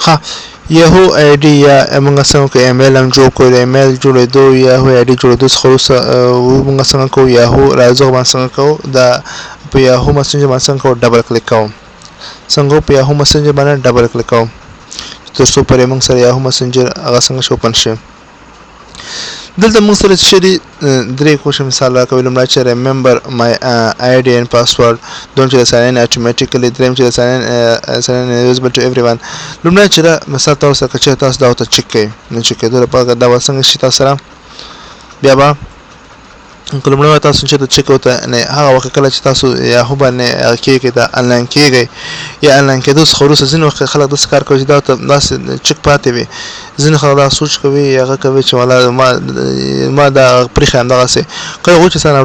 ها یهو آیډي یا موږ څنګه کوو ایمیل هم جوړ کړو د ایمیل جوړېدو یهو آیډي جوړېدو څخه وروسته موږ څنګه کوو یهو راځو باندې څنګه کوو دا په یهو مسنجر باندې څنګه کوو ډبل کلیک کوو څنګه په یهو مسنجر باندې ډبل کلیک کوو تر څو پرې موږ سره یهو مسنجر هغه څنګه اوپن شي دلته موږ سره چې درې کوشش مثال راکوي لومړی چې remember my ID and password don't you sign in automatically دریم چې sign in usable to everyone لومړی چې مثال تاسو چې تاسو دا ته چک کړئ نو چې کېدو لپاره دا څنګه شي تاسو سره بیا به کله تاسو چې چک وته نه هغه وخت کله چې تاسو یا هو باندې کېږي دا انلاین کېږي یا انلاین کېدو څخه وروسته ځینې وخت خلک د کار کوي دا ته داسې چک پاتې وي ځینې خلک دا سوچ کوي هغه کوي چې ولا ما دا پرې خام دغه څه کوي چې ساين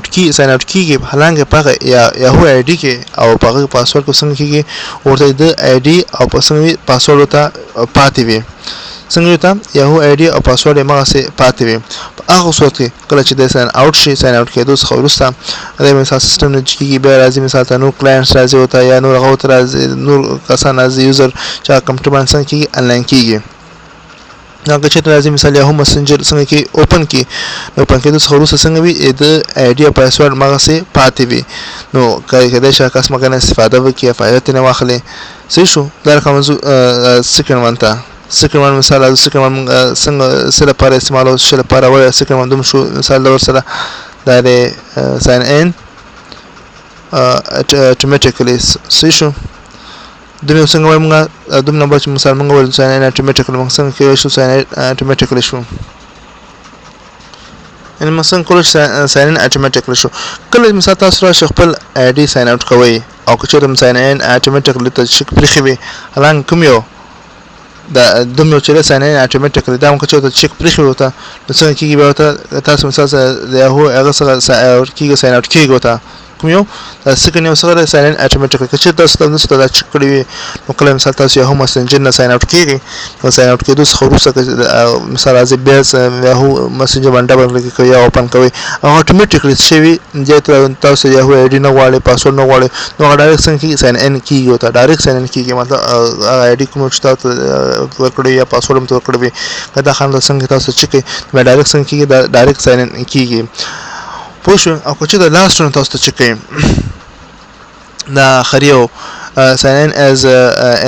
اوټ کېږي حالانکه په یا هو آی ډي کې او په پاسورډ کو څنګه کېږي ورته د آی ډي او په څنګه پاسورډ ته پاتې وي څنګه ته یهو آی ډي او پاسورډ یې مغه سي پاتې وي هغه صورت کې کله چې د ساين اوټ شي ساين اوټ کېدو څخه وروسته د مثال سیستم نه کېږي به راځي مثال ته نور کلاینټس راځي او ته یا نور هغه تر نور کسان راځي یوزر چې کمپیوټر باندې څنګه کېږي انلاین کېږي هغه چې راځي مثال یهو مسنجر څنګه کې اوپن کې نو اوپن کېدو څخه وروسته څنګه وي د آی ډي او پاسورډ مغه سي پاتې وي نو کله چې کس مګنه استفاده وکړي فایده نه واخلي صحیح شو دا کوم سکند وانته سکند وان مثال سکند وان څنګه سره لپاره استعمالو شي لپاره وای سکند وان دوم شو مثال لور سره دا د ساين ان automatically صحیح شو دوی څنګه وای موږ دوم نمبر چې مثال موږ ول ساين ان automatically موږ څنګه کې شو ساين automatically شو ان مثلا کول ساين ان automatically شو کله مثال تاسو را خپل آی ډي ساين اوټ کوي او که چېرته ساين ان automatically ته شک پرخوي حالان کوم یو دا دوم یو چې ساين ان automatically دا موږ چې چک پرخوي وته نو څنګه کېږي به تاسو مثال د یهو هغه سره ساين اوټ کېږي وته کوم یو سکند یو سره ساين ان automatically چې تاسو د دا چک کړی نو کله مثال تاسو یهو مسنجر نه ساين اوټ کېږي نو ساين اوټ کېدو څخه وروسته مثال راځي بیا یهو مسنجر باندې ډبل کلیک کوي یا اوپن کوي او اتوماتیکلی شي چې تاسو یهو آی ډي نه غواړئ پاسورډ نه غواړئ نو ډایرکټ څنګه کېږي ساين ان کېږي وته ډایرکټ ساين ان کېږي مطلب آی ډي کوم چې تاسو ورکړئ یا پاسورډ هم ورکړئ کدا خان څنګه تاسو چکه ډایرکټ څنګه کېږي ډایرکټ ساين ان کېږي پوه او که چې د لاست ون تاسو چکه دا خریو sign in as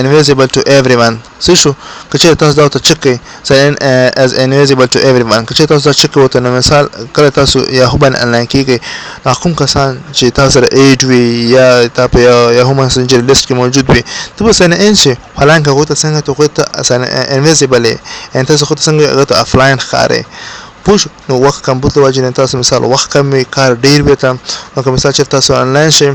invisible to everyone صحیح شو که چې تاسو دا ته چکه sign in as invisible to everyone که چې تاسو دا چکه وته نو مثال کله تاسو یهو باندې انلاین کېږئ دا کوم کسان چې تاسو سره ایډ وي یا تاسو یهو مسنجر لیست کې موجود وي ته به sign in شي حالانکه هغه ته څنګه ته sign invisible ان تاسو خو څنګه هغه ته افلاین ښکاري پوه نو وخت کم بوت وجه نه تاسو مثال وخت کم کار ډیر وته نو که مثال چې تاسو انلاین شئ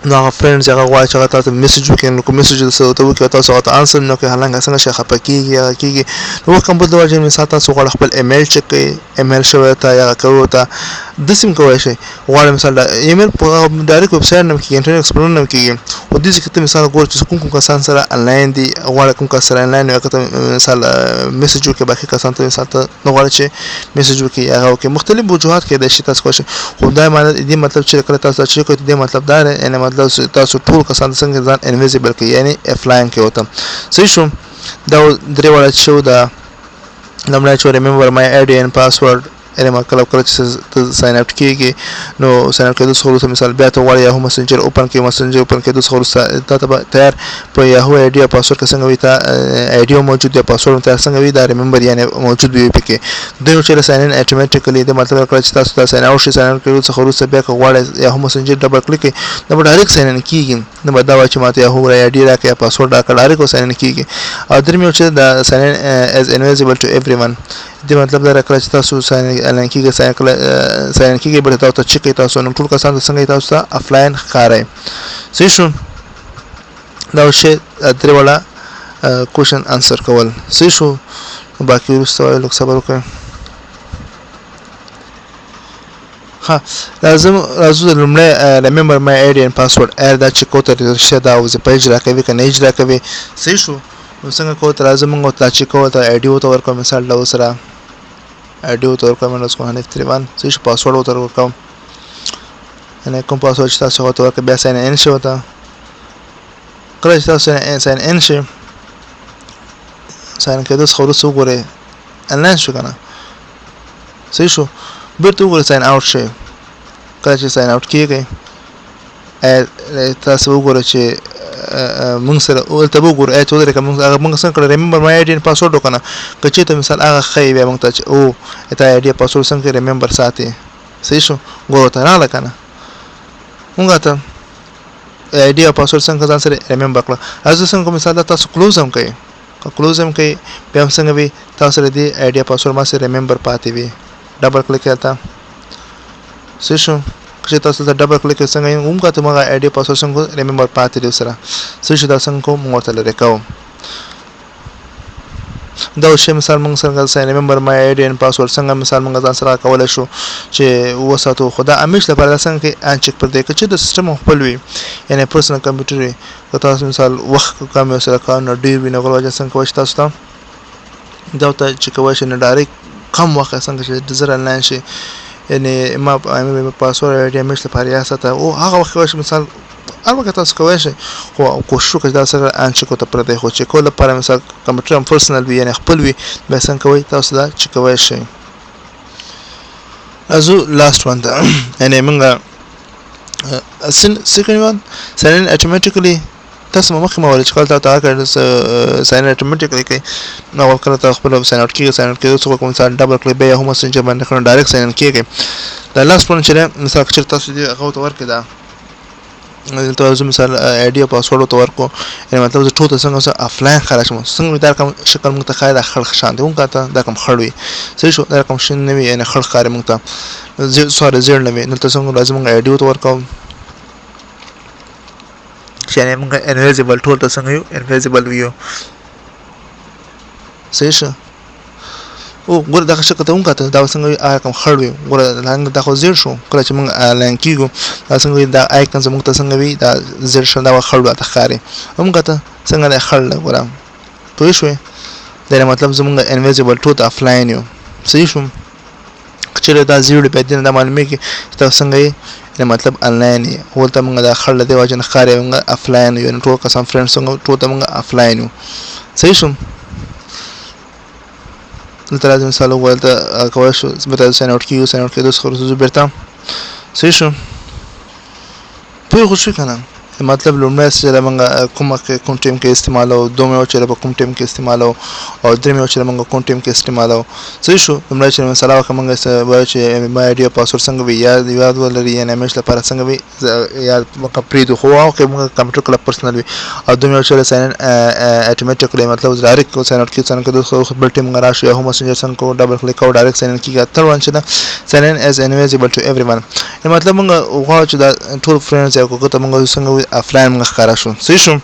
نو فرندز هغه غواړي چې تاسو میسج وکړئ نو کوم میسج تاسو ته وکړئ تاسو هغه انسر نو که حالانکه څنګه شي خپکیږي نو وخت کم بوت وجه مثال تاسو غواړئ خپل ایمیل چک کړئ ایمیل شوی ته یا کوو ته د سیم کوی شي غواړئ مثال د ایمیل په ډایرکټ ویب سټ نم کې انټرنیټ ایکسپلورر نم کې او د دې کې مثال غواړئ چې کوم کسان سره انلاین دي غواړئ کوم کس سره انلاین یو کته مثال میسج وکړئ باقي کسان ته مثال ته نو غواړئ چې میسج وکړئ هغه کې مختلف وجوهات کې د شي تاسو کوشش خو دا معنی دې مطلب چې کله تاسو چې کوی دې مطلب دا نه مطلب تاسو ټول کسان څنګه ځان انویزیبل کوي یعنی افلاین کې وته صحیح شو دا درې وړه شو دا لمړی چې remember my ID and password اره ما کله چې ساين اوټ کېږي نو ساين اوټ کېدو څخه مثال بیا ته وړي یهو مسنجر اوپن کې مسنجر اوپن کېدو څخه ته تیار په یهو آی ډي او پاسورډ څنګه وي ته آی ډي موجود دی پاسورډ ته څنګه وي دا ریممبر یعنی موجود وي پکې دوی چې ساين ان اتوماتیکلی د مطلب کله چې تاسو ته ساين اوټ شي ساين اوټ کېدو څخه وروسته بیا غواړئ یهو مسنجر ډبل کلیک نو ډایرکټ ساين ان کېږي نو دا و چې ماته یهو آی ډي راکې پاسورډ راکړه ډایرکټ ساين ان کېږي او درمیو چې دا ساين ان از انویزیبل ټو ایوریون دې مطلب دا راکړه چې تاسو ساين کېږي ساين کېږي به تاسو چې تاسو نو ټول کسان څنګه تاسو ته افلاین ښکاري صحیح شو دا شی درې وړه کوېشن انسر کول صحیح شو باقي وروسته لږ صبر وکړئ ها راځو لومړی remember my ID and password دا چې کوته رښتیا دا وظیفه اجرا کوي که نه اجرا کوي صحیح شو نو څنګه کوته راځو موږ ته چې کوته آی ډي ورته ورکوم مثال له سره آی ډي ورته ورکوم نو څنګه حنیف 31 صحیح شو پاسورډ ورته ورکوم نه کوم پاسورډ چې تاسو ورته ورکوم بیا ساين ان شي وته کله چې تاسو ساين ان شي ساين کېدو څخه وروسته وګورئ انلاین شو کنه صحیح شو بیرته وګورئ ساين اوټ شئ کله چې ساين اوټ کیږئ تاسو وګورئ چې موږ سره ولته وګورئ ایت ودرې کوم موږ څنګه کړل ریمبر مای آی ډي پاسورډ وکنه کچې ته مثال هغه خی بیا موږ ته چې او اته آی ډي پاسورډ څنګه ریمبر ساتي صحیح شو ګورو ته رااله کنه موږ ته آی ډي او پاسورډ څنګه ځان سره ریمبر کړل از څنګه مثال تاسو کلوز هم کوي کلوز هم کوي بیا هم څنګه وي تاسو سره دی آی ډي پاسورډ ما سره ریمبر پاتې وي ډبل کلیک کړئ صحیح شو چې تاسو ته ډبل کلیک څنګه یې هم کاته مګه آی ډي پاسورډ څنګه ریمبر پاتې دی سره صحیح شو دا څنګه کوم ورته لري کوم دا شی مثال موږ څنګه ساين ریمبر مای آی ډي ان پاسورډ څنګه مثال موږ ځان سره کولای شو چې وساتو خدا امیش لپاره څنګه کې ان چک پر دې چې د سیستم خپل وي یعنی پرسنل کمپیوټر وي که تاسو مثال وخت کم سره کار نه ډیر ویني غوړ وجه څنګه کوی تاسو ته دا ته چې کوی شي نه ډایرک کم وخت څنګه چې د زر انلاین شي یعنی ما پاسورډ دې مشله لپاره ساته او هغه وخت مثال هغه تاسو کوی شئ خو کوشش وکړئ دا سره ان چک ته پر دې خو چې کول لپاره مثال کمپیوټر هم پرسنل وي یعنی خپل وي به څنګه کوی تاسو دا چې کوی شئ ازو لاست وان دا یعنی موږ second one sign automatically تاسو مخکې ما ولې چې کله تاسو کړئ sign automatically کوي نو کله تاسو خپل sign out کیږي sign out کېدو څخه کوم ځای ډبل کلیک به هم سنجه باندې کړو ډایرکټ sign in کیږي دا لاست پوینټ چې مثال چې تاسو دې هغه ته ورکړئ دا تاسو مثال آی ډي او پاسورډ ته ورکو یعنی مطلب ټول څنګه افلاین خلاص مو څنګه دا کوم شکل موږ ته خایدا خړ شان دی موږ ته دا کوم خړوي صحیح شو دا کوم شین نه وي یعنی خړ کار موږ ته سوري زیر نه وي نو تاسو موږ لازم آی ډي ته ورکو یعنی موږ انویزیبل ټول ته څنګه یو انویزیبل ویو صحیح شو او ګور دا شکل ته موږ ته دا څنګه کوم خړوي ګور لاندې دا خو زیر شو کله چې موږ لاین کیږو دا څنګه دا آیکن زموږ ته څنګه وي دا زیر شو دا خړو ته ښکاري موږ ته څنګه دا خړ ګورم پوه شوې دا مطلب زموږ انویزیبل ټول افلاین یو صحیح شو چې دا زیرو په دې نه معلومه کې تاسو څنګه یې مطلب انلاین ولته موږ دا خړل دی واجن ښکاري موږ افلاین یو ټول کسان فرند څنګه ټول ته موږ افلاین یو صحیح شو دلته لازم مثال ولته کوی شو به ساين اوټ کیو ساين اوټ کېدو څخه وروسته بیرته صحیح شو پوه خو شو کنه مطلب لومړی چې موږ کوم ټیم کې استعمالو دومره چې په کوم ټیم کې استعمالو او درېمه چې موږ کوم ټیم کې استعمالو صحیح شو لومړی چې مثلا موږ وایو چې ما آی ډي پاسورډ څنګه وي یاد ولري یعنی همیشه لپاره څنګه وي یا موږ پریدو خو او که موږ کمپیوټر کله پرسنل وي او دومره چې ساين اتوماتیکلی مطلب ډایرکټ ساين اوټ کې څنګه خو بل ټیم غراشه یا هم مسنجر څنګه کو ډبل کلیک او ډایرکټ ساين کیږي تر وان چې دا ساين از انویزیبل ټو ایوریون مطلب موږ غواړو چې دا ټول فرندز یا کوته موږ څنګه افلاین موږ ښکارا شو صحیح شو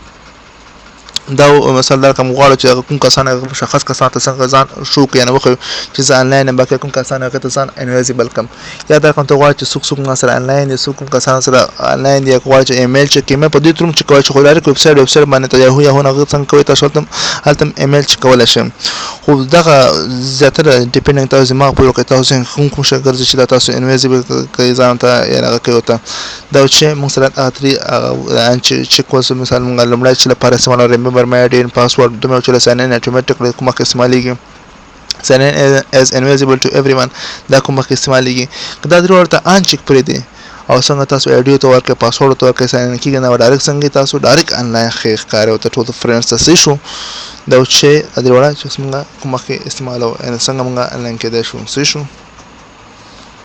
دا مثلا دا کوم غواړو چې کوم کسان شخص کسان ته څنګه ځان شو کې نه وخت چې ځان انلاین باقي کوم کسان هغه ته ځان انویزیبل کم یا دا کوم ته غواړي چې څوک سره انلاین دي څوک کسان سره انلاین دي غواړي چې ایمیل چې کیمه په دې ترم چې کوي چې خلاره ویب سټ باندې ته یو نه څنګه کوي تاسو ته هلته ایمیل چې کولای شم خو دا زیاتره ډیپندنګ تاسو ما په لوکه تاسو کوم څه ګرځي چې تاسو انویزیبل کوي ځان ته یا هغه کوي ته دا چې موږ سره اتري چې کوم مثال موږ لمړی چې لپاره سمونه remember my ID and password دومره چې sign in automatically کومه استعماليږي sign in as invisible to everyone دا کومه استعماليږي دا درو ورته ان چک پرې دي او څنګه تاسو ایډیو ته ورکه پاسورډ ته ورکه sign in کیږي نو ډایرکټ څنګه تاسو ډایرکټ انلاین ښکاري او ته ټول فرندز ته شو دا چې درو ورته چې څنګه کومه استعمالو ان څنګه موږ انلاین کې ده شو